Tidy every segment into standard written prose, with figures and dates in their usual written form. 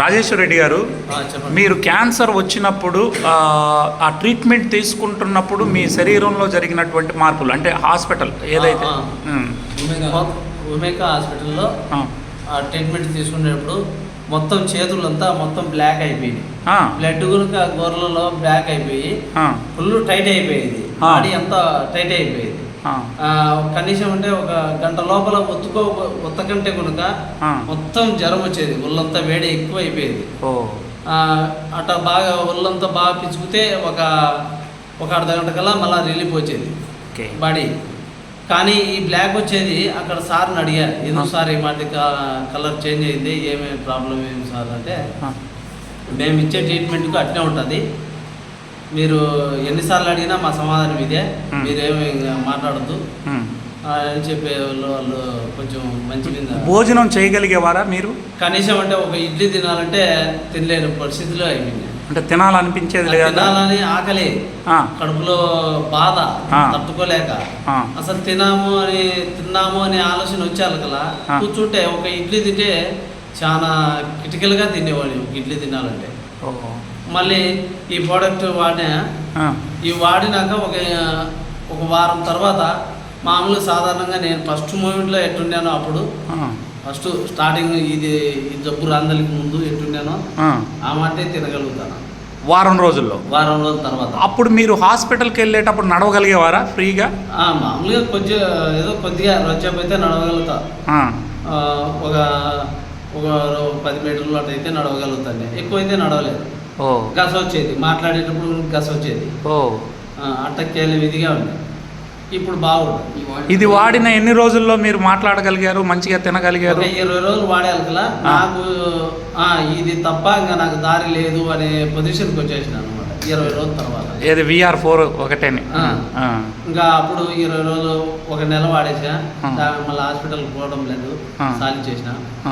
రాజేశ్వర రెడ్డి గారు, మీరు క్యాన్సర్ వచ్చినప్పుడు ఆ ట్రీట్మెంట్ తీసుకుంటున్నప్పుడు మీ శరీరంలో జరిగినటువంటి మార్పులు అంటే హాస్పిటల్ ఏదైతే ఉమేకా హాస్పిటల్లో ట్రీట్మెంట్ తీసుకునేటప్పుడు మొత్తం చేతులంతా మొత్తం బ్లాక్ అయిపోయింది. బ్లడ్ కనుక గొర్రెలలో బ్లాక్ అయిపోయి ఫుల్ టైట్ అయిపోయింది. బాడీ అంతా టైట్ అయిపోయింది. కనీసం అంటే ఒక గంట లోపల ఒత్తకంటే కనుక మొత్తం జ్వరం వచ్చేది. ఒళ్ళంతా వేడి ఎక్కువ అయిపోయేది. అట్లా బాగా ఒళ్ళంతా బాగా పిచ్చుకుతే ఒక అర్ధ గంట కల్లా మళ్ళీ రిలీఫ్ వచ్చేది బాడీ. కానీ ఈ బ్లాక్ వచ్చేది అక్కడ సార్ని అడిగారు, ఎందుకు సార్ ఈ మాట కలర్ చేంజ్ అయింది, ఏమేమి ప్రాబ్లం ఏమి సార్ అంటే, మేము ఇచ్చే ట్రీట్మెంట్కు అట్నే ఉంటుంది, మీరు ఎన్నిసార్లు అడిగినా మా సమాధానం ఇదే, మీరేమి మాట్లాడద్దు అని చెప్పే వాళ్ళు కొంచెం మంచిగా. భోజనం చేయగలిగేవారా మీరు? కనీసం అంటే ఒక ఇడ్లీ తినాలంటే తినలేని పరిస్థితిలో అయిపోయింది. అంటే తినాలనిపించేది, తినాలని ఆకలి, కడుపులో బాధ తట్టుకోలేక అసలు తిన్నాము అనే ఆలోచన వచ్చారు కదా. కూర్చుంటే ఒక ఇడ్లీ తింటే చాలా కిటికలుగా తినేవాడు. ఇడ్లీ తినాలంటే మళ్ళీ ఈ ప్రోడక్ట్ వాడినాక ఒక వారం తర్వాత మామూలు సాధారణంగా నేను ఫస్ట్ మూమెంట్లో ఎట్టుండానో అప్పుడు ఫస్ట్ స్టార్టింగ్ ఈ జబ్బు రాందలికి ముందు ఎట్టుండానో ఆ మాటే తినగలుగుతాను వారం రోజుల తర్వాత. అప్పుడు మీరు హాస్పిటల్కి వెళ్ళేటప్పుడు నడవగలిగేవారా ఫ్రీగా? మామూలుగా కొద్దిగా రొచ్చేపోతే నడవగలుగుతా. ఒక 10 మీటర్లు అటు అయితే నడవగలుగుతాను, ఎక్కువైతే నడవలేదు. గస వచ్చేది, మాట్లాడేటప్పుడు గస వచ్చేది, అట్టకేళ్ళ విధిగా ఉంది. ఇప్పుడు బాగుంది. ఇది వాడిన ఎన్ని రోజుల్లో మీరు మాట్లాడగలిగారు, మంచిగా తినగలిగారు? 20 రోజులు వాడాలి కదా. నాకు ఇది తప్ప ఇంకా నాకు దారి లేదు అనే పొజిషన్కి వచ్చేసిన అనమాట 20 రోజుల తర్వాత. ఏది VR4 ఒకటేని? ఇంకా అప్పుడు 20 రోజులు ఒక నెల వాడేసా, మళ్ళీ హాస్పిటల్కి పోవడం లేదు, సాలి చేసిన,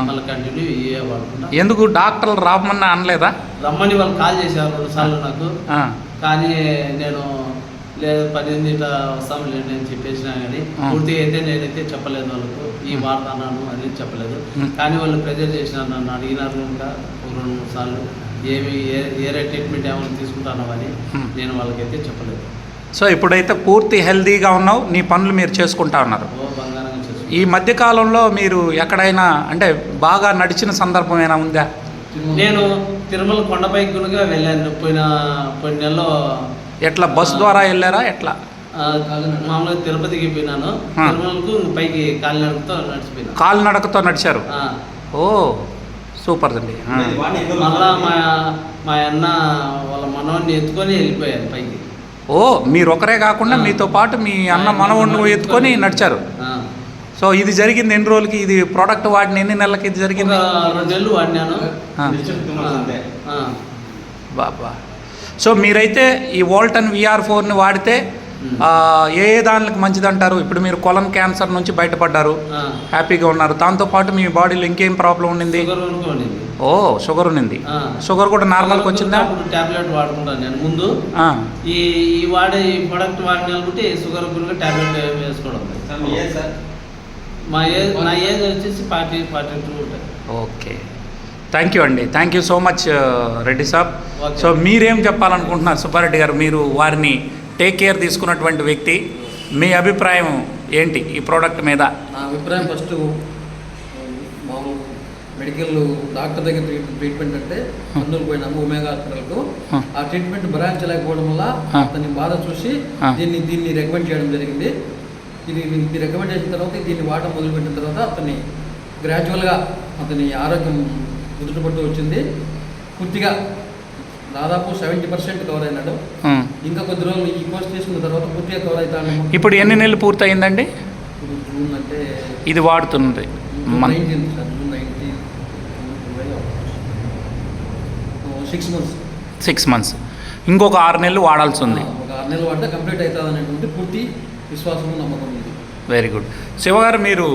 మళ్ళీ కంటిన్యూ వాడుకుంటా. ఎందుకు డాక్టర్లు రామన్నా అనలేదా? రమ్మని వాళ్ళు కాల్ చేశారు 2 సార్లు నాకు. కానీ నేను లేదు, 10 ఇట్లా వస్తాం లేండి అని చెప్పేసినా కానీ పూర్తిగా అయితే నేనైతే చెప్పలేదు వాళ్ళకు, ఈ వాడతాను అని చెప్పలేదు. కానీ వాళ్ళు ప్రెజర్ చేసినారు, నన్ను అడిగినారు ఇంకా 2-3 సార్లు ఏరే ట్రీట్మెంట్ ఏమైనా తీసుకుంటాను అని. నేను వాళ్ళకైతే చెప్పలేదు. సో ఇప్పుడైతే పూర్తి హెల్తీగా ఉన్నావు, నీ పనులు మీరు చేసుకుంటా ఉన్నారు. బంగారంగా చేసుకుంటాను. ఈ మధ్యకాలంలో మీరు ఎక్కడైనా అంటే బాగా నడిచిన సందర్భం ఏమైనా ఉందా? నేను తిరుమల కొండపైకి కనుక వెళ్ళాను పోయిన నెలలో. ఎట్లా, బస్ ద్వారా వెళ్ళారా ఎట్లా? మామూలుగా తిరుపతికి పోయినాను, తిరుమలకు పైకి కాలినడకతో నడిచారు. ఓ సూపర్ అండి. మళ్ళా మా అన్న వాళ్ళ మనవాడిని ఎత్తుకొని వెళ్ళిపోయారు పైకి. ఓ మీరు ఒకరే కాకుండా మీతో పాటు మీ అన్న మనవాడిని ఎత్తుకొని నడిచారు. సో ఇది జరిగింది ఎన్ని రోజులకి? ఇది ప్రోడక్ట్ వాడిన ఎన్ని నెలలకి ఇది జరిగింది? 2 నెలలు వాడినాను. బాబా. సో మీరైతే ఈ వోల్టన్ VR4ని వాడితే ఏ దానికి మంచిది అంటారు? ఇప్పుడు మీరు కొలన్ క్యాన్సర్ నుంచి బయటపడ్డారు, హ్యాపీగా ఉన్నారు. దాంతోపాటు మీ బాడీలో ఇంకేం ప్రాబ్లం ఉండింది? ఓ షుగర్ ఉన్నింది. షుగర్ కూడా నార్మల్కి వచ్చిందా? టాబ్లెట్ వాడుకుంటాను నేను ముందు. ఈ ప్రోడక్ట్ వాడిన షుగర్ గురించి టాబ్లెట్ వేసుకోవడం. నా ఏజ్ వచ్చేసి 42 ఉంటుంది. ఓకే, థ్యాంక్ యూ అండి. Thank you so much Reddy Saab. So మీరేం చెప్పాలనుకుంటున్నారు సుబ్బారెడ్డి గారు? మీరు వారిని టేక్ కేర్ తీసుకున్నటువంటి వ్యక్తి, మీ అభిప్రాయం ఏంటి ఈ ప్రోడక్ట్ మీద? నా అభిప్రాయం ఫస్ట్ మామూలు మెడికల్ డాక్టర్ దగ్గర ట్రీట్మెంట్ అంటే మందులు పోయినాము ఉమేగా హాస్పిటల్కు. ఆ ట్రీట్మెంట్ భరాయించలేకపోవడం వల్ల అతని బాధ చూసి దీన్ని రికమెండ్ చేయడం జరిగింది. ఇది రికమెండ్ చేసిన తర్వాత దీన్ని వాడడం మొదలుపెట్టిన తర్వాత అతన్ని గ్రాడ్యువల్గా అతని ఆరోగ్యం కుదుటపడుతూ వచ్చింది. పూర్తిగా దాదాపు 70% కవర్ అయినాడు. ఇంకా కొద్ది రోజులు ఈ కోర్స్ తీసుకున్న తర్వాత పూర్తిగా కవర్ అవుతాను. ఇప్పుడు ఎన్ని నెలలు పూర్తి అయిందండి? జూన్ అంటే ఇది వాడుతున్నది 6 months. ఇంకొక 6 నెలలు వాడాల్సి ఉంది. ఒక 6 నెలలు వాడితే కంప్లీట్ అవుతుంది అనేటువంటి పూర్తి విశ్వాసం, నమ్మకం ఉంది. Very good. శివగారు, మీరు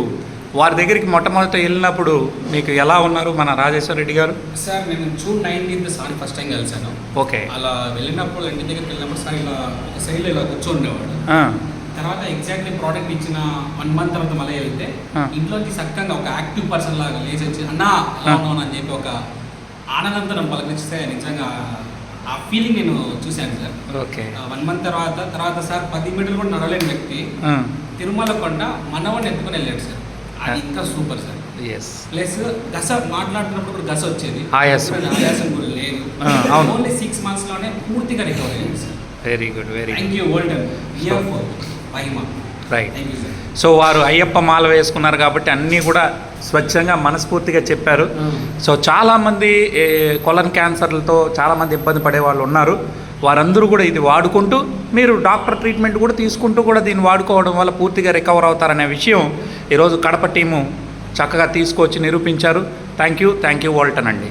వారి దగ్గరికి మొట్టమొదట వెళ్ళినప్పుడు మీకు ఎలా ఉన్నారు మన రాజేశ్వర రెడ్డి గారు? సార్ నేను June 19th sir first time కలిసాను. ఓకే. అలా వెళ్ళినప్పుడు ఇంటి దగ్గరికి వెళ్ళినప్పుడు సార్ ఇలా ఒక సైడ్లో ఇలా కూర్చోండేవాడు. తర్వాత ఎగ్జాక్ట్లీ ప్రోడక్ట్ ఇచ్చిన 1 month తర్వాత మళ్ళీ వెళ్తే ఇంట్లోంచి చక్కగా ఒక యాక్టివ్ పర్సన్ లాగా లేచి వచ్చి అన్నా ఎలా ఉన్నావు అని చెప్పి ఒక ఆనందంతో పలకరిస్తే నిజంగా ఆ ఫీలింగ్ నేను చూశాను సార్. ఓకే. 1 మంత్ తర్వాత సార్ 10 మీటర్లు కూడా నడవలేని వ్యక్తి తిరుమల కొండ మనవాడిని ఎత్తుకొని వెళ్ళాడు సార్. అది ఇంకా సూపర్ సార్. ఎస్. ప్లస్ గస మాట్లాడుతున్నప్పుడు కూడా గస వచ్చేది, ఆయాసం కూడా లేదు. అవును. ఓన్లీ 6 మంత్స్లోనే పూర్తిగా రికవర్ అయ్యాడు sir. Very good, very good. Thank you olden Mahima. Right. Thank you sir. So వారు అయ్యప్ప మాల వేసుకున్నారు కాబట్టి అన్నీ కూడా స్వచ్ఛంగా మనస్ఫూర్తిగా చెప్పారు. సో చాలామంది కొలన్ క్యాన్సర్లతో చాలామంది ఇబ్బంది పడే వాళ్ళు ఉన్నారు. వారందరూ కూడా ఇది వాడుకుంటూ మీరు డాక్టర్ ట్రీట్మెంట్ కూడా తీసుకుంటూ కూడా దీన్ని వాడుకోవడం వల్ల పూర్తిగా రికవర్ అవుతారనే విషయం ఈరోజు కడప టీము చక్కగా తీసుకొచ్చి నిరూపించారు. థ్యాంక్ యూ వాల్టన్ అండి.